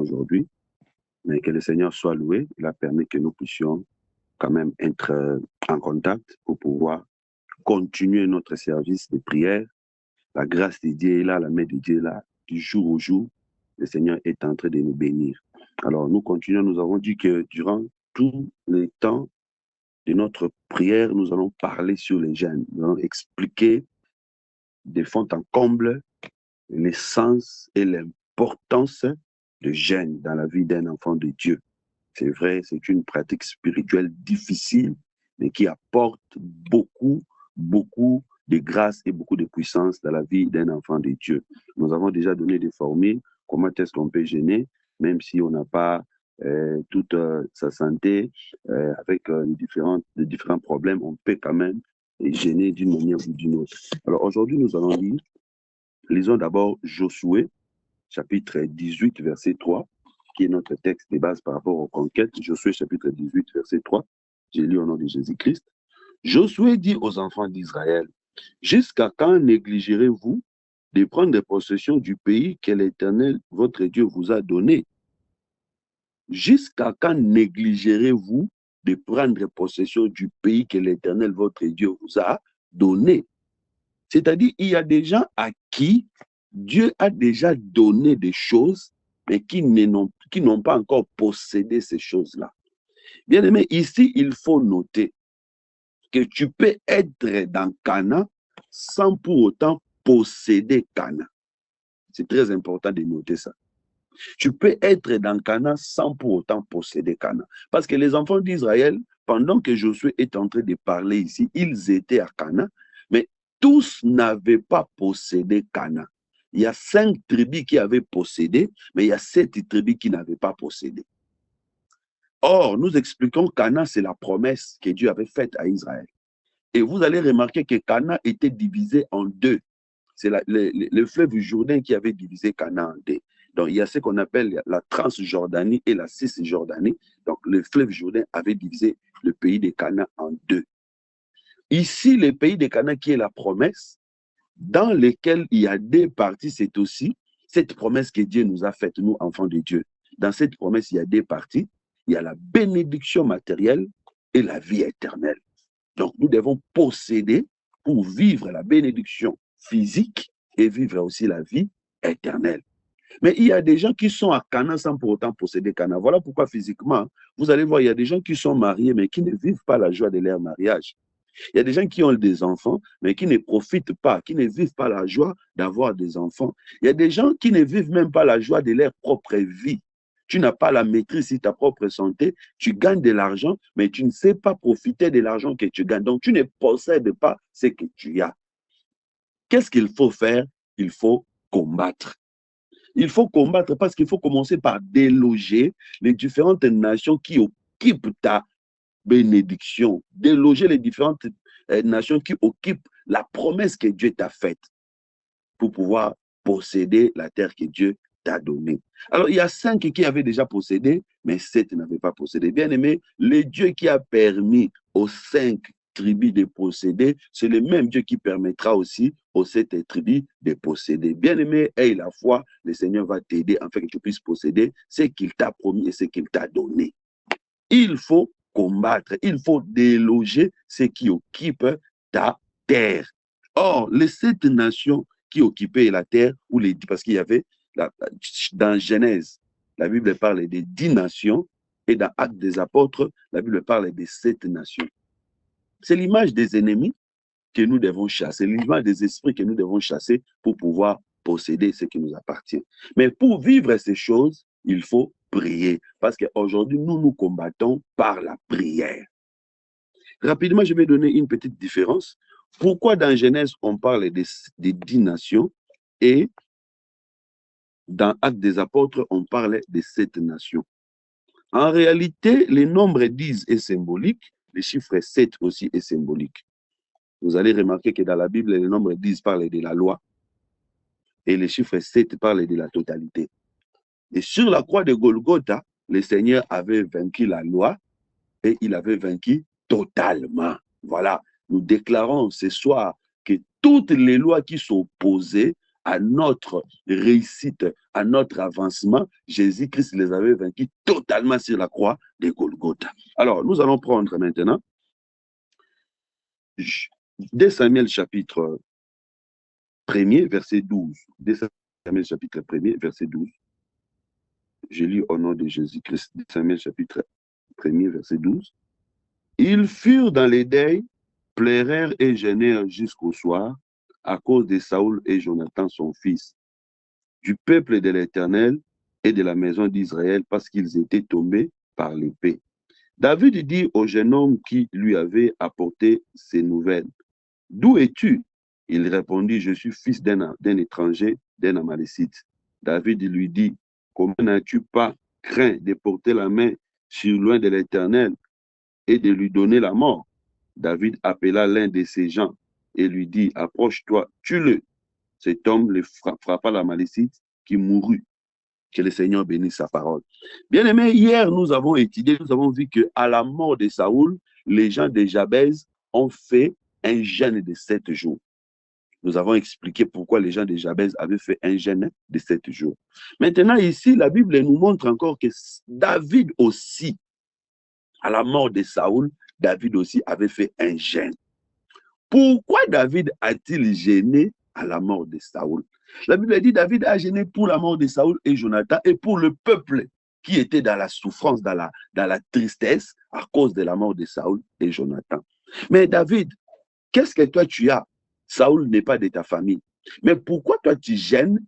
aujourd'hui, mais que le Seigneur soit loué. Il a permis que nous puissions quand même être en contact pour pouvoir continuer notre service de prière. La grâce de Dieu est là, la main de Dieu est là, du jour au jour. Le Seigneur est en train de nous bénir. Alors, nous continuons. Nous avons dit que durant tout le temps de notre prière, nous allons parler sur les jeûnes. Nous allons expliquer de fond en comble l'essence et l'importance de jeûne dans la vie d'un enfant de Dieu. C'est vrai, c'est une pratique spirituelle difficile, mais qui apporte beaucoup de grâce et beaucoup de puissance dans la vie d'un enfant de Dieu. Nous avons déjà donné des formules, comment est-ce qu'on peut jeûner, même si on n'a pas toute sa santé, avec les différents problèmes, on peut quand même jeûner d'une manière ou d'une autre. Alors aujourd'hui, nous allons lire, lisons d'abord Josué, chapitre 18, verset 3, qui est notre texte de base par rapport aux conquêtes. Josué, chapitre 18, verset 3. J'ai lu au nom de Jésus-Christ. Josué dit aux enfants d'Israël, « Jusqu'à quand négligerez-vous de prendre possession du pays que l'Éternel, votre Dieu, vous a donné? Jusqu'à quand négligerez-vous de prendre possession du pays que l'Éternel, votre Dieu, vous a donné? » C'est-à-dire, il y a des gens à qui Dieu a déjà donné des choses, mais qui n'ont pas encore possédé ces choses-là. Bien aimé, ici, il faut noter que tu peux être dans Canaan sans pour autant posséder Canaan. C'est très important de noter ça. Tu peux être dans Canaan sans pour autant posséder Canaan. Parce que les enfants d'Israël, pendant que Josué est en train de parler ici, ils étaient à Canaan, mais tous n'avaient pas possédé Canaan. Il y a 5 tribus qui avaient possédé, mais il y a 7 tribus qui n'avaient pas possédé. Or, nous expliquons que Canaan, c'est la promesse que Dieu avait faite à Israël. Et vous allez remarquer que Canaan était divisé en deux. C'est le fleuve Jourdain qui avait divisé Canaan en deux. Donc, il y a ce qu'on appelle la Transjordanie et la Cisjordanie. Donc, le fleuve Jourdain avait divisé le pays de Canaan en deux. Ici, le pays de Canaan qui est la promesse, dans lequel il y a deux parties, c'est aussi cette promesse que Dieu nous a faite, nous, enfants de Dieu. Dans cette promesse, il y a deux parties. Il y a la bénédiction matérielle et la vie éternelle. Donc, nous devons posséder pour vivre la bénédiction physique et vivre aussi la vie éternelle. Mais il y a des gens qui sont à Canaan sans pour autant posséder Canaan. Voilà pourquoi physiquement, vous allez voir, il y a des gens qui sont mariés mais qui ne vivent pas la joie de leur mariage. Il y a des gens qui ont des enfants mais qui ne profitent pas, qui ne vivent pas la joie d'avoir des enfants. Il y a des gens qui ne vivent même pas la joie de leur propre vie. Tu n'as pas la maîtrise sur ta propre santé, tu gagnes de l'argent, mais tu ne sais pas profiter de l'argent que tu gagnes. Donc, tu ne possèdes pas ce que tu as. Qu'est-ce qu'il faut faire? Il faut combattre. Il faut combattre parce qu'il faut commencer par déloger les différentes nations qui occupent ta bénédiction, déloger les différentes nations qui occupent la promesse que Dieu t'a faite pour pouvoir posséder la terre que Dieu t'a donnée. Alors, il y a 5 qui avaient déjà possédé, mais 7 n'avaient pas possédé. Bien aimé, le Dieu qui a permis aux 5 tribus de posséder, c'est le même Dieu qui permettra aussi aux 7 tribus de posséder. Bien aimé, aie la foi, le Seigneur va t'aider afin que tu puisses posséder ce qu'il t'a promis et ce qu'il t'a donné. Il faut combattre, il faut déloger ceux qui occupent ta terre. Or, les 7 nations qui occupaient la terre, parce qu'il y avait, dans Genèse, la Bible parle des 10 nations, et dans Actes des Apôtres, la Bible parle des 7 nations. C'est l'image des ennemis que nous devons chasser, l'image des esprits que nous devons chasser pour pouvoir posséder ce qui nous appartient. Mais pour vivre ces choses, il faut prier, parce qu'aujourd'hui, nous combattons par la prière. Rapidement, je vais donner une petite différence. Pourquoi dans Genèse, on parle des 10 nations et dans Actes des Apôtres, on parle des 7 nations? En réalité, le nombre 10 est symbolique, le chiffre 7 aussi est symbolique. Vous allez remarquer que dans la Bible, le nombre 10 parle de la loi et le chiffre 7 parle de la totalité. Et sur la croix de Golgotha, le Seigneur avait vaincu la loi et il avait vaincu totalement. Voilà, nous déclarons ce soir que toutes les lois qui s'opposaient à notre réussite, à notre avancement, Jésus-Christ les avait vaincus totalement sur la croix de Golgotha. Alors, nous allons prendre maintenant 2 Samuel chapitre 1er, verset 12. 2 Samuel chapitre 1er, verset 12. Je lis au nom de Jésus-Christ. 2 Samuel chapitre 1er, verset 12. Ils furent dans les deuils, pleurèrent et gênèrent jusqu'au soir à cause de Saoul et Jonathan, son fils, du peuple de l'Éternel et de la maison d'Israël, parce qu'ils étaient tombés par l'épée. David dit au jeune homme qui lui avait apporté ces nouvelles, « D'où es-tu » Il répondit, « Je suis fils d'un étranger, d'un Amalécite. » David lui dit, « Comment n'as-tu pas craint de porter la main sur loin de l'Éternel et de lui donner la mort ?» David appela l'un de ses gens et lui dit, « Approche-toi, tue-le. » Cet homme le frappa l'Amalécite qui mourut. Que le Seigneur bénisse sa parole. Bien-aimés, hier, nous avons étudié, nous avons vu qu'à la mort de Saoul, les gens de Jabez ont fait un jeûne de 7 jours. Nous avons expliqué pourquoi les gens de Jabez avaient fait un jeûne de 7 jours. Maintenant, ici, la Bible nous montre encore que David aussi, à la mort de Saoul, David aussi avait fait un jeûne. Pourquoi David a-t-il gêné à la mort de Saoul? La Bible dit David a gêné pour la mort de Saoul et Jonathan et pour le peuple qui était dans la souffrance, dans la tristesse à cause de la mort de Saoul et Jonathan. Mais David, qu'est-ce que toi tu as? Saoul n'est pas de ta famille. Mais pourquoi toi tu gênes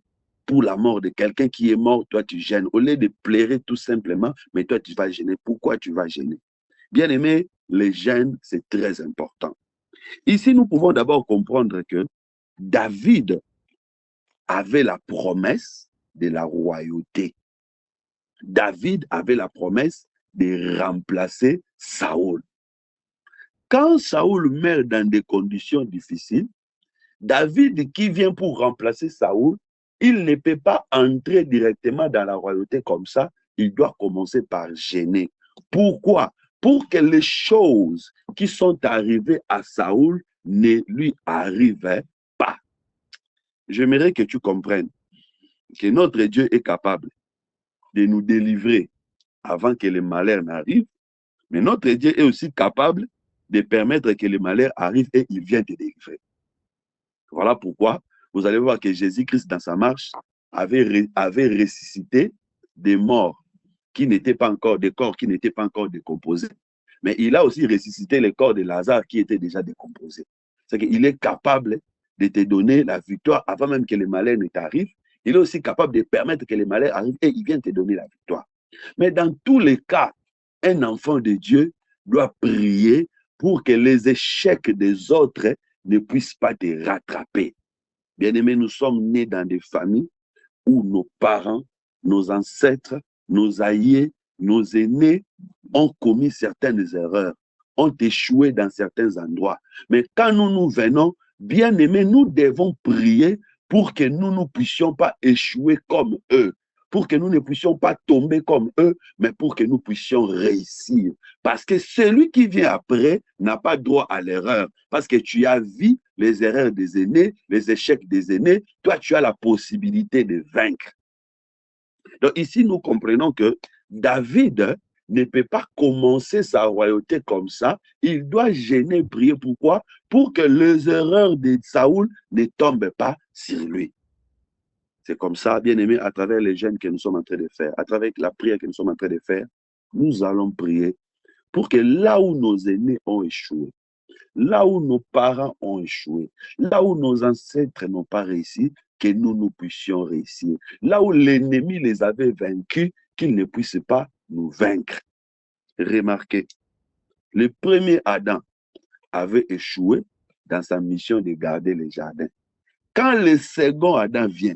pour la mort de quelqu'un qui est mort? Toi tu gênes. Au lieu de pleurer tout simplement, mais toi tu vas gêner. Pourquoi tu vas gêner? Bien aimé, les gênes, c'est très important. Ici, nous pouvons d'abord comprendre que David avait la promesse de la royauté. David avait la promesse de remplacer Saoul. Quand Saoul meurt dans des conditions difficiles, David qui vient pour remplacer Saoul, il ne peut pas entrer directement dans la royauté comme ça, il doit commencer par gêner. Pourquoi? Pour que les choses qui sont arrivées à Saoul ne lui arrivent pas. J'aimerais que tu comprennes que notre Dieu est capable de nous délivrer avant que le malheur n'arrive, mais notre Dieu est aussi capable de permettre que le malheur arrive et il vient te délivrer. Voilà pourquoi vous allez voir que Jésus-Christ, dans sa marche, avait ressuscité des morts qui n'étaient pas encore, des corps qui n'étaient pas encore décomposés. Mais il a aussi ressuscité le corps de Lazare qui était déjà décomposé. C'est qu'il est capable de te donner la victoire avant même que le malheur ne t'arrive. Il est aussi capable de permettre que le malheur arrive et il vient te donner la victoire. Mais dans tous les cas, un enfant de Dieu doit prier pour que les échecs des autres ne puissent pas te rattraper. Bien-aimés, nous sommes nés dans des familles où nos parents, nos ancêtres, nos aïeux, nos aînés ont commis certaines erreurs, ont échoué dans certains endroits. Mais quand nous venons, bien-aimés, nous devons prier pour que nous ne puissions pas échouer comme eux, pour que nous ne puissions pas tomber comme eux, mais pour que nous puissions réussir. Parce que celui qui vient après n'a pas droit à l'erreur. Parce que tu as vu les erreurs des aînés, les échecs des aînés, toi tu as la possibilité de vaincre. Donc ici, nous comprenons que David ne peut pas commencer sa royauté comme ça. Il doit gêner, prier. Pourquoi? Pour que les erreurs de Saoul ne tombent pas sur lui. C'est comme ça, bien aimé, à travers les jeûnes que nous sommes en train de faire, à travers la prière que nous sommes en train de faire, nous allons prier pour que là où nos aînés ont échoué, là où nos parents ont échoué, là où nos ancêtres n'ont pas réussi, que nous puissions réussir. Là où l'ennemi les avait vaincus, qu'ils ne puissent pas nous vaincre. Remarquez, le premier Adam avait échoué dans sa mission de garder les jardins. Quand le second Adam vient,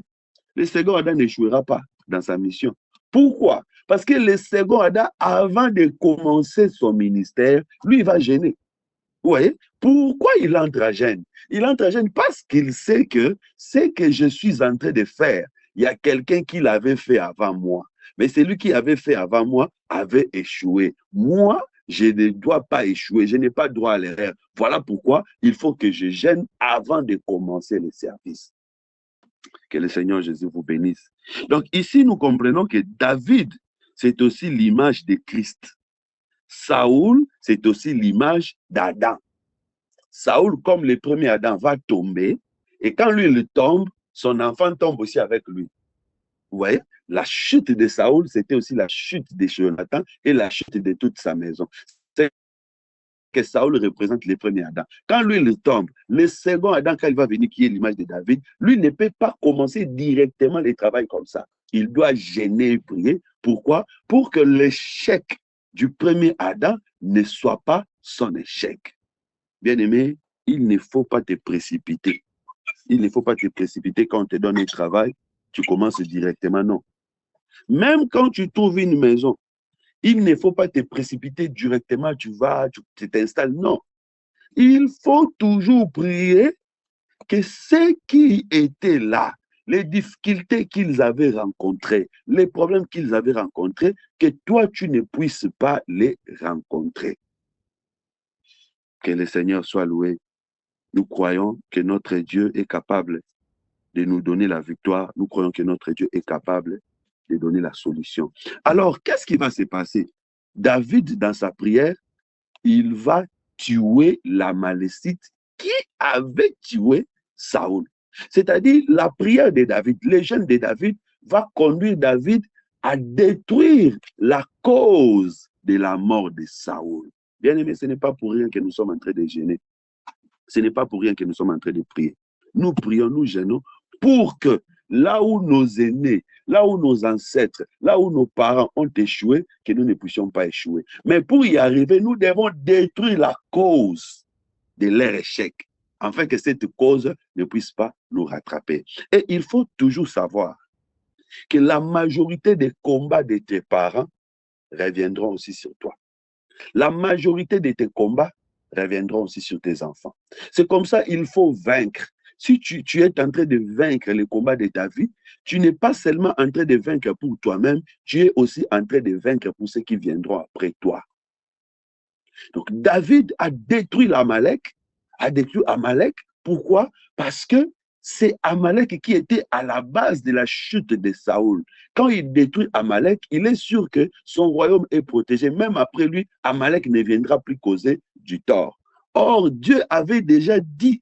le second Adam n'échouera pas dans sa mission. Pourquoi? Parce que le second Adam, avant de commencer son ministère, lui, il va gêner. Vous voyez? Pourquoi il entre à gêne? Il entre à gêne parce qu'il sait que ce que je suis en train de faire, il y a quelqu'un qui l'avait fait avant moi. Mais celui qui avait fait avant moi avait échoué. Moi, je ne dois pas échouer. Je n'ai pas droit à l'erreur. Voilà pourquoi il faut que je gêne avant de commencer le service. Que le Seigneur Jésus vous bénisse. Donc ici, nous comprenons que David, c'est aussi l'image de Christ. Saoul, c'est aussi l'image d'Adam. Saoul, comme le premier Adam, va tomber, et quand lui, il tombe, son enfant tombe aussi avec lui. Vous voyez, la chute de Saoul, c'était aussi la chute de Jonathan et la chute de toute sa maison. C'est que Saoul représente le premier Adam. Quand lui, il tombe, le second Adam, quand il va venir, qui est l'image de David, lui ne peut pas commencer directement le travail comme ça. Il doit gêner et prier. Pourquoi? Pour que l'échec du premier Adam ne soit pas son échec. Bien-aimé, il ne faut pas te précipiter. Il ne faut pas te précipiter quand on te donne un travail, tu commences directement, non. Même quand tu trouves une maison, il ne faut pas te précipiter directement, tu t'installes, non. Il faut toujours prier que ceux qui étaient là, les difficultés qu'ils avaient rencontrées, les problèmes qu'ils avaient rencontrés, que toi, tu ne puisses pas les rencontrer. Que le Seigneur soit loué. Nous croyons que notre Dieu est capable de nous donner la victoire. Nous croyons que notre Dieu est capable de donner la solution. Alors, qu'est-ce qui va se passer? David, dans sa prière, il va tuer l'Amalécite qui avait tué Saoul. C'est-à-dire, la prière de David, les jeûnes de David, va conduire David à détruire la cause de la mort de Saoul. Bien aimé, ce n'est pas pour rien que nous sommes en train de jeûner. Ce n'est pas pour rien que nous sommes en train de prier. Nous prions, nous jeûnons pour que là où nos aînés, là où nos ancêtres, là où nos parents ont échoué, que nous ne puissions pas échouer. Mais pour y arriver, nous devons détruire la cause de leur échec, afin que cette cause ne puisse pas nous rattraper. Et il faut toujours savoir que la majorité des combats de tes parents reviendront aussi sur toi. La majorité de tes combats reviendront aussi sur tes enfants. C'est comme ça, il faut vaincre. Si tu es en train de vaincre les combats de ta vie, tu n'es pas seulement en train de vaincre pour toi-même, tu es aussi en train de vaincre pour ceux qui viendront après toi. Donc, David a détruit l'Amalek, Pourquoi? Parce que c'est Amalek qui était à la base de la chute de Saoul. Quand il détruit Amalek, il est sûr que son royaume est protégé. Même après lui, Amalek ne viendra plus causer du tort. Or, Dieu avait déjà dit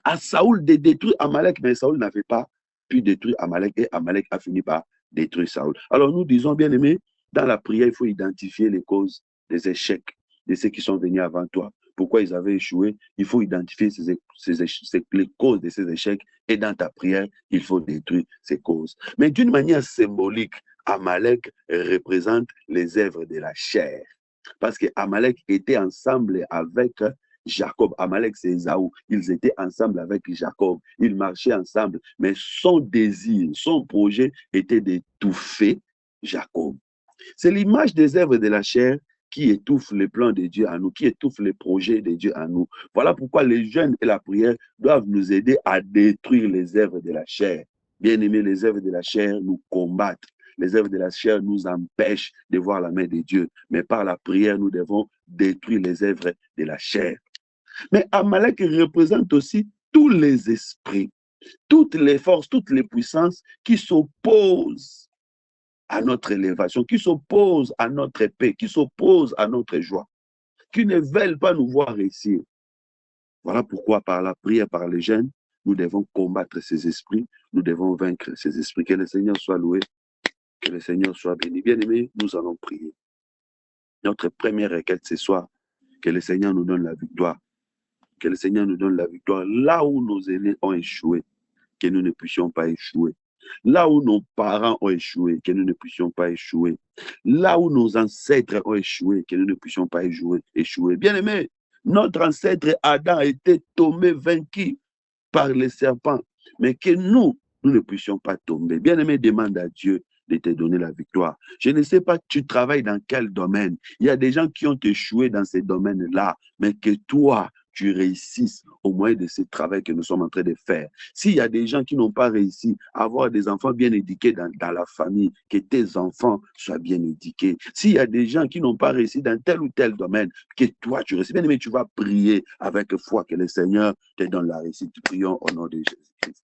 à Saoul de détruire Amalek, mais Saoul n'avait pas pu détruire Amalek et Amalek a fini par détruire Saoul. Alors nous disons, bien aimé, dans la prière, il faut identifier les causes des échecs de ceux qui sont venus avant toi. Pourquoi ils avaient échoué? Il faut identifier les causes de ces échecs et dans ta prière, il faut détruire ces causes. Mais d'une manière symbolique, Amalek représente les œuvres de la chair. Parce que Amalek était ensemble avec Jacob. Amalek, c'est Esaü. Ils étaient ensemble avec Jacob. Ils marchaient ensemble. Mais son désir, son projet était d'étouffer Jacob. C'est l'image des œuvres de la chair qui étouffe les plans de Dieu à nous, qui étouffe les projets de Dieu à nous. Voilà pourquoi les jeûnes et la prière doivent nous aider à détruire les œuvres de la chair. Bien aimé, les œuvres de la chair nous combattent. Les œuvres de la chair nous empêchent de voir la main de Dieu. Mais par la prière, nous devons détruire les œuvres de la chair. Mais Amalek représente aussi tous les esprits, toutes les forces, toutes les puissances qui s'opposent à notre élévation, qui s'opposent à notre paix, qui s'opposent à notre joie, qui ne veulent pas nous voir réussir. Voilà pourquoi par la prière, par les jeûnes, nous devons combattre ces esprits, nous devons vaincre ces esprits. Que le Seigneur soit loué, que le Seigneur soit béni. Bien-aimés, nous allons prier. Notre première requête ce soir, que le Seigneur nous donne la victoire. Que le Seigneur nous donne la victoire là où nos aînés ont échoué, que nous ne puissions pas échouer. Là où nos parents ont échoué, que nous ne puissions pas échouer. Là où nos ancêtres ont échoué, que nous ne puissions pas échouer. Bien aimé, notre ancêtre Adam a été tombé, vaincu par les serpents, mais que nous ne puissions pas tomber. Bien aimé, demande à Dieu de te donner la victoire. Je ne sais pas, tu travailles dans quel domaine. Il y a des gens qui ont échoué dans ces domaines-là, mais que toi, tu réussisses au moyen de ce travail que nous sommes en train de faire. S'il y a des gens qui n'ont pas réussi à avoir des enfants bien éduqués dans la famille, que tes enfants soient bien éduqués. S'il y a des gens qui n'ont pas réussi dans tel ou tel domaine, que toi, tu réussis. Bien aimé, tu vas prier avec foi que le Seigneur te donne la réussite. Prions au nom de Jésus-Christ.